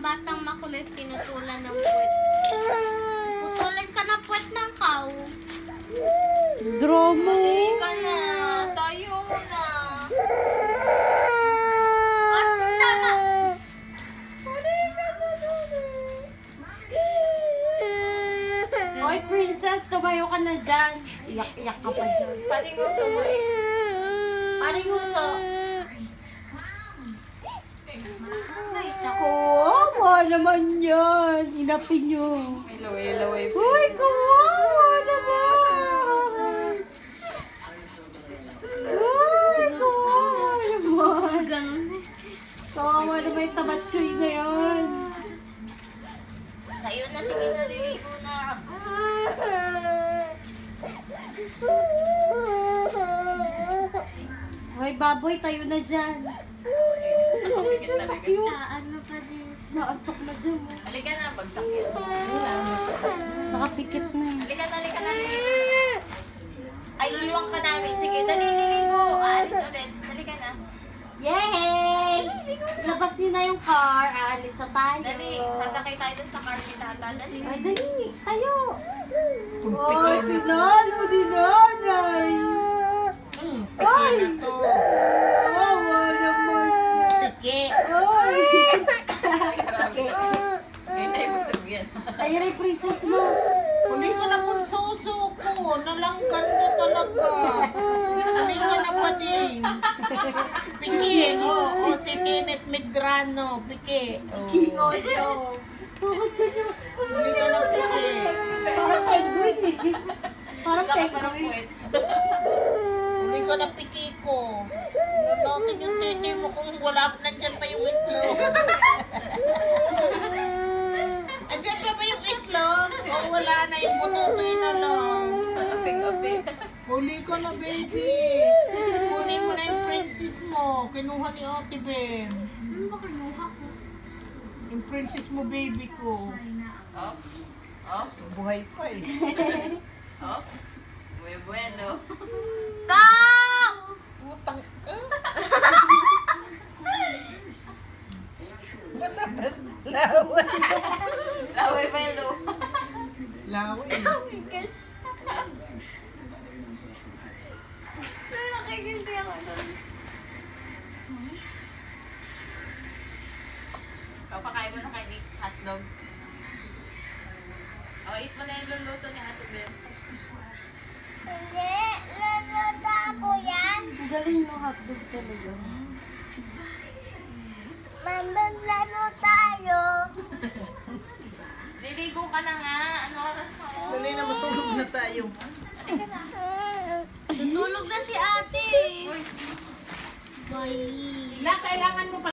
batang makulit, tinutulan ng puwet. Putulan ka na puwet ng cow. Drama. Dali ka na. Tayo na. At tama. Oy, princess, tumayo ka na dyan. Iyak-iyak ka pa dyan. Paninguso mo eh. Paninguso. Ako. Kawawa naman yan. Inapin nyo. May laway-laway pa. Uy, kawawa naman. Uy, kawawa naman. Ganun. Kawawa naman yung tabatsoy na yan. Tayo na, sige na, liligo na. Hoy, baboy, tayo na dyan. Nakapikit talaga. Cute. Ano pa din? Naantok na dyan. Halika na, bagsak yun. Nakapikit na eh. Halika na, halika na. Ay, iwan ka namin. Sige, dali, liligo. Aalis ulit. Halika na. Yay! Labas nyo na yung car. Aalis na tayo. Dali, sasakay tayo dun sa car ni Tata. Dali. Ay, dali. Tayo. Ay, dinalo, dinanay. Ay! Kawawa naman. Tiki. Ay! Ngayon na ibusog yan. Ayun ay princess mo. Huli ka na kung suso ko. Nalangkan na talaga. Huli ka na pa din. Piki. O si Kenneth Medrano. Piki. Kingoyo. Bakit ganyan? Huli ka na Piki. Parang penguin eh. Parang Wala ka parang penguin. puwet. Huli ka na Piki ko. Natin yung titi mo kung wala nandyan pa yung itlog. Andyan pa ba yung itlog? O wala na yung bututoy na lang. Aping-aping. Huli ka na, baby. Kunin mo na yung princess mo. Kinuha ni Ate Ben. Ano ba kinuha ko? Yung princess mo, baby ko. Off. Off. Buhay pa eh. Off. Muy bueno. Cow! Utang. Basta laway. Laway pa yung low. Laway. Nakikindi ako doon. Kapakain mo na kay Nick hotdog. O, eat mo na yung luluto ni Ate Ben. Hindi, luluto ako yan. Ang galing ng hotdog talaga. Maglaro tayo. Liligo ka na nga. Ano oras mo? Dali na, matulog na tayo. Tutulog na si ate. Bye. Na, kailangan mo pa